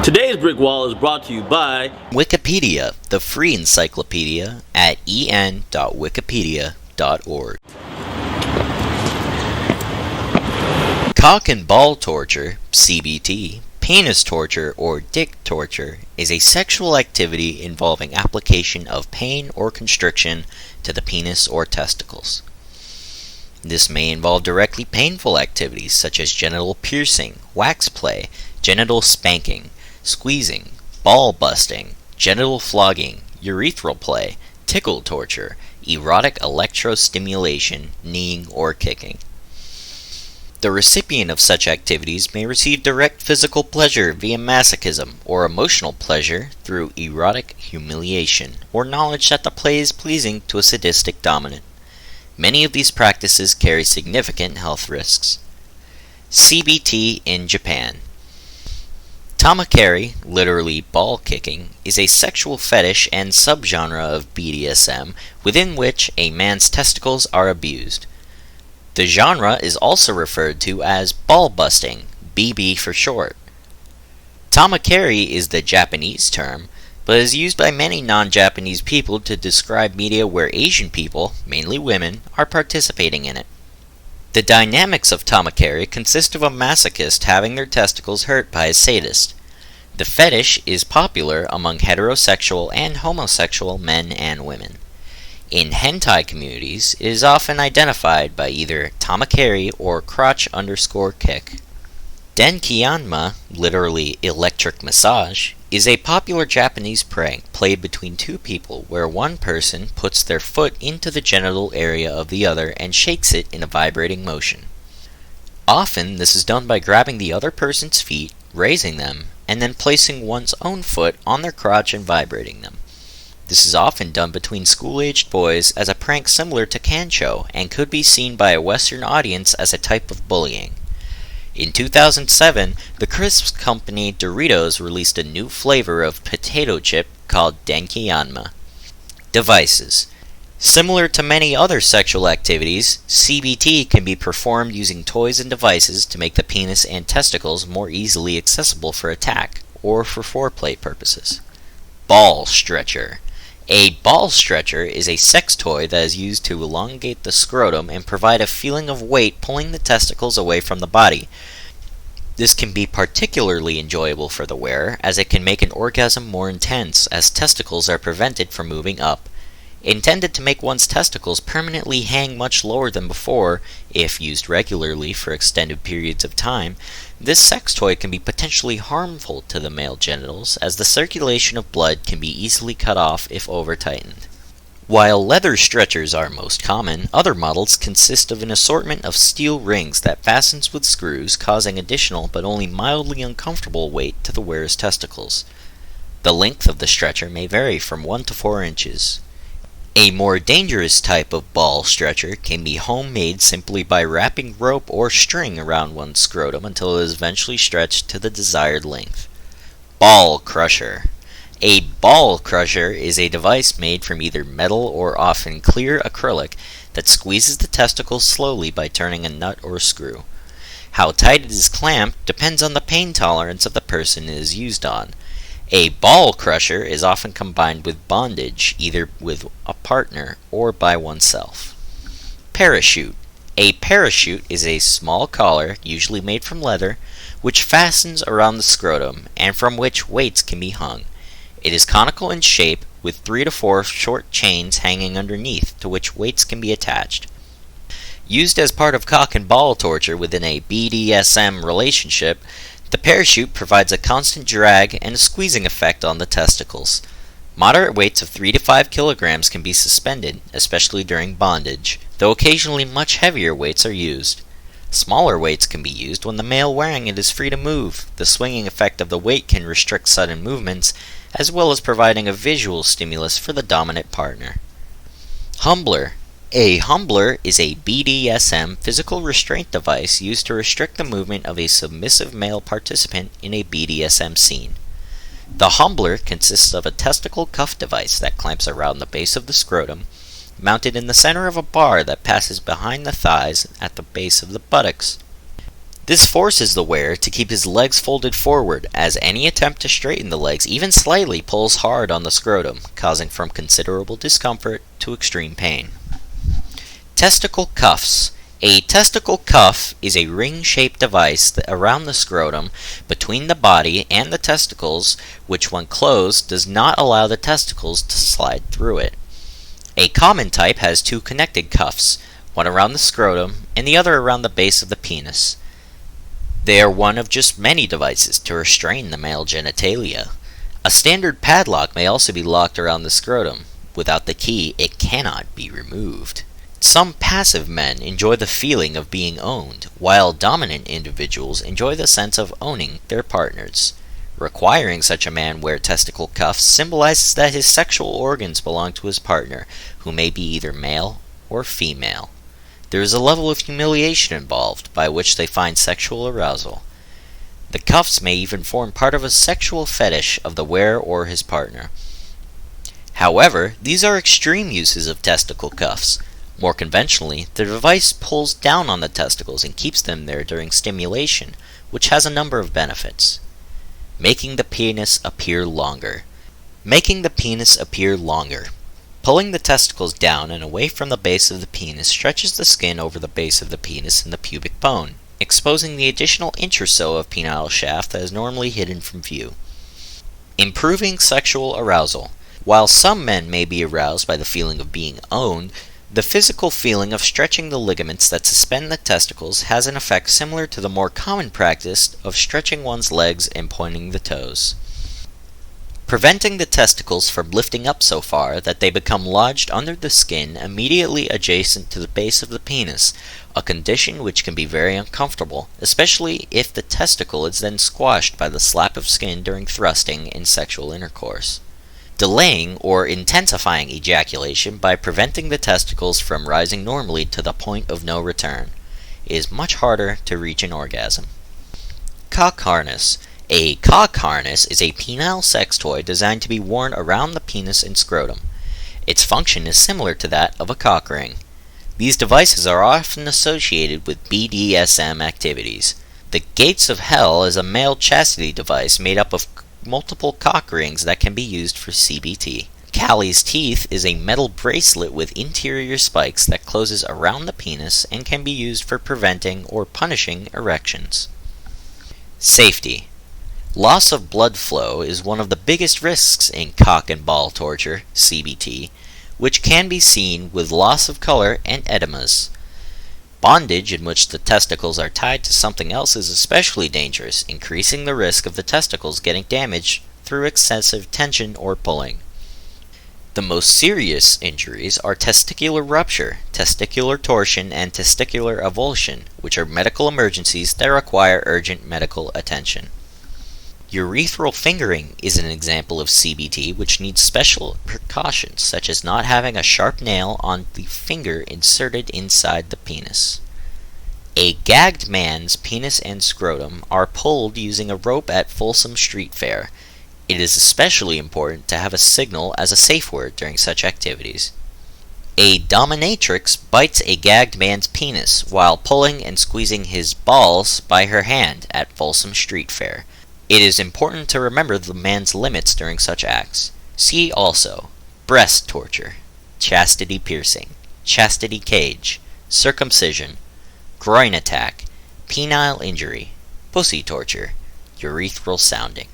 Today's Brick Wall is brought to you by Wikipedia, the free encyclopedia at en.wikipedia.org. Cock and ball torture, CBT, penis torture, or dick torture, is a sexual activity involving application of pain or constriction to the penis or testicles. This may involve directly painful activities such as genital piercing, wax play, genital spanking, squeezing, ball busting, genital flogging, urethral play, tickle torture, erotic electrostimulation, kneeing, or kicking. The recipient of such activities may receive direct physical pleasure via masochism or emotional pleasure through erotic humiliation or knowledge that the play is pleasing to a sadistic dominant. Many of these practices carry significant health risks. CBT in Japan. Tamakeri, literally ball kicking, is a sexual fetish and subgenre of BDSM within which a man's testicles are abused. The genre is also referred to as ball busting, BB for short. Tamakeri is the Japanese term, but is used by many non-Japanese people to describe media where Asian people, mainly women, are participating in it. The dynamics of tamakeri consist of a masochist having their testicles hurt by a sadist. The fetish is popular among heterosexual and homosexual men and women. In hentai communities, it is often identified by either tamakeri or crotch_kick. Denkiyanma, literally electric massage, is a popular Japanese prank played between two people where one person puts their foot into the genital area of the other and shakes it in a vibrating motion. Often this is done by grabbing the other person's feet, raising them, and then placing one's own foot on their crotch and vibrating them. This is often done between school-aged boys as a prank similar to kancho and could be seen by a Western audience as a type of bullying. In 2007, the crisps company Doritos released a new flavor of potato chip called Denkiyanma. Devices. Similar to many other sexual activities, CBT can be performed using toys and devices to make the penis and testicles more easily accessible for attack or for foreplay purposes. Ball stretcher. A ball stretcher is a sex toy that is used to elongate the scrotum and provide a feeling of weight pulling the testicles away from the body. This can be particularly enjoyable for the wearer, as it can make an orgasm more intense, as testicles are prevented from moving up. Intended to make one's testicles permanently hang much lower than before, if used regularly for extended periods of time, this sex toy can be potentially harmful to the male genitals, as the circulation of blood can be easily cut off if over-tightened. While leather stretchers are most common, other models consist of an assortment of steel rings that fastens with screws, causing additional but only mildly uncomfortable weight to the wearer's testicles. The length of the stretcher may vary from 1 to 4 inches. A more dangerous type of ball stretcher can be homemade simply by wrapping rope or string around one's scrotum until it is eventually stretched to the desired length. Ball crusher. A ball crusher is a device made from either metal or often clear acrylic that squeezes the testicles slowly by turning a nut or screw. How tight it is clamped depends on the pain tolerance of the person it is used on. A ball crusher is often combined with bondage, either with a partner or by oneself. Parachute. A parachute is a small collar, usually made from leather, which fastens around the scrotum and from which weights can be hung. It is conical in shape, with 3 to 4 short chains hanging underneath, to which weights can be attached. Used as part of cock and ball torture within a BDSM relationship, the parachute provides a constant drag and a squeezing effect on the testicles. Moderate weights of 3 to 5 kilograms can be suspended, especially during bondage, though occasionally much heavier weights are used. Smaller weights can be used when the male wearing it is free to move. The swinging effect of the weight can restrict sudden movements, as well as providing a visual stimulus for the dominant partner. Humbler. A humbler is a BDSM physical restraint device used to restrict the movement of a submissive male participant in a BDSM scene. The humbler consists of a testicle cuff device that clamps around the base of the scrotum, mounted in the center of a bar that passes behind the thighs at the base of the buttocks. This forces the wearer to keep his legs folded forward, as any attempt to straighten the legs even slightly pulls hard on the scrotum, causing from considerable discomfort to extreme pain. Testicle cuffs. A testicle cuff is a ring-shaped device around the scrotum between the body and the testicles, which when closed does not allow the testicles to slide through it. A common type has two connected cuffs, one around the scrotum and the other around the base of the penis. They are one of just many devices to restrain the male genitalia. A standard padlock may also be locked around the scrotum. Without the key, it cannot be removed. Some passive men enjoy the feeling of being owned, while dominant individuals enjoy the sense of owning their partners. Requiring such a man wear testicle cuffs symbolizes that his sexual organs belong to his partner, who may be either male or female. There is a level of humiliation involved, by which they find sexual arousal. The cuffs may even form part of a sexual fetish of the wearer or his partner. However, these are extreme uses of testicle cuffs. More conventionally, the device pulls down on the testicles and keeps them there during stimulation, which has a number of benefits. Making the penis appear longer. Making the penis appear longer. Pulling the testicles down and away from the base of the penis stretches the skin over the base of the penis and the pubic bone, exposing the additional inch or so of penile shaft that is normally hidden from view. Improving sexual arousal. While some men may be aroused by the feeling of being owned, the physical feeling of stretching the ligaments that suspend the testicles has an effect similar to the more common practice of stretching one's legs and pointing the toes. Preventing the testicles from lifting up so far that they become lodged under the skin immediately adjacent to the base of the penis, a condition which can be very uncomfortable, especially if the testicle is then squashed by the slap of skin during thrusting in sexual intercourse. Delaying or intensifying ejaculation by preventing the testicles from rising normally to the point of no return. It is much harder to reach an orgasm. Cock harness. A cock harness is a penile sex toy designed to be worn around the penis and scrotum. Its function is similar to that of a cock ring. These devices are often associated with BDSM activities. The Gates of Hell is a male chastity device made up of multiple cock rings that can be used for CBT. Callie's Teeth is a metal bracelet with interior spikes that closes around the penis and can be used for preventing or punishing erections. Safety. Loss of blood flow is one of the biggest risks in cock and ball torture, CBT, which can be seen with loss of color and edemas. Bondage in which the testicles are tied to something else is especially dangerous, increasing the risk of the testicles getting damaged through excessive tension or pulling. The most serious injuries are testicular rupture, testicular torsion, and testicular avulsion, which are medical emergencies that require urgent medical attention. Urethral fingering is an example of CBT which needs special precautions, such as not having a sharp nail on the finger inserted inside the penis. A gagged man's penis and scrotum are pulled using a rope at Folsom Street Fair. It is especially important to have a signal as a safe word during such activities. A dominatrix bites a gagged man's penis while pulling and squeezing his balls by her hand at Folsom Street Fair. It is important to remember the man's limits during such acts. See also breast torture, chastity piercing, chastity cage, circumcision, groin attack, penile injury, pussy torture, urethral sounding.